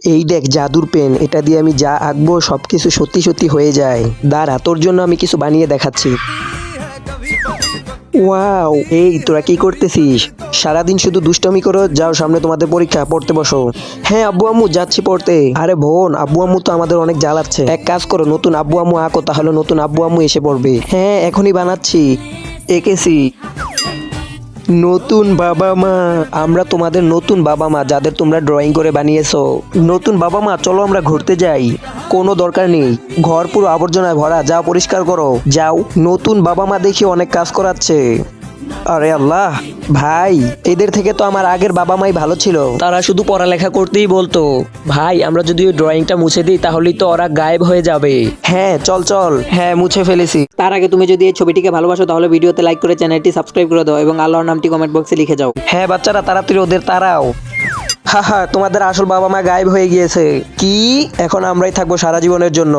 এই দেখ জাদুর পেন, এটা দিয়ে আমি যা আঁকবো সবকিছু সত্যি সত্যি হয়ে যায়। দাঁড়া, তোর জন্য আমি কিছু বানিয়ে দেখাচ্ছি। ওয়াও, এই তোরা কি করতেছিস? সারাদিন শুধু দুষ্টামি করো। যাও, সামনে তোমাদের পরীক্ষা, পড়তে বসো। হ্যাঁ আব্বু আম্মু, যাচ্ছি পড়তে। আরে বোন, আব্বু আম্মু তো আমাদের অনেক জ্বালাচ্ছে। এক কাজ করো, নতুন আব্বু আম্মু আঁকো, তাহলে নতুন আব্বু আম্মু এসে পড়বে। হ্যাঁ এখনই বানাচ্ছি। এঁকেছি। নতুন বাবা মা। আমরা তোমাদের নতুন বাবা মা, যাদের তোমরা ড্রয়িং করে বানিয়েছো। নতুন বাবা মা, চলো আমরা ঘুরতে যাই। কোনো দরকার নেই, ঘর পুরো আবর্জনায় ভরা, যাও পরিষ্কার করো যাও। নতুন বাবা মা দেখি অনেক কাজ করাচ্ছে। আরে আল্লাহ, ভাই এদের থেকে তো আমার আগের বাবা মাই ভালো ছিল। তারা শুধু পড়ালেখা করতেই বলতো। ভাই আমরা যদি ওই ড্রয়িংটা মুছে দিই তাহলেই তো ওরা গায়েব হয়ে যাবে। হ্যাঁ চল চল, হ্যাঁ মুছে ফেলেছি। তার আগে তুমি যদি এই ছবিটিকে ভালোবাসো তাহলে ভিডিওতে লাইক করে চ্যানেলটি সাবস্ক্রাইব করে দাও এবং আল্লাহর নামটি কমেন্ট বক্সে লিখে যাও। হ্যাঁ বাচ্চারা, তাড়াতাড়ি ওদের তাড়াও। হা, তোমাদের আসল বাবা মা গায়েব হয়ে গিয়েছে। কি? এখন আমরাই থাকবো সারা জীবনের জন্য।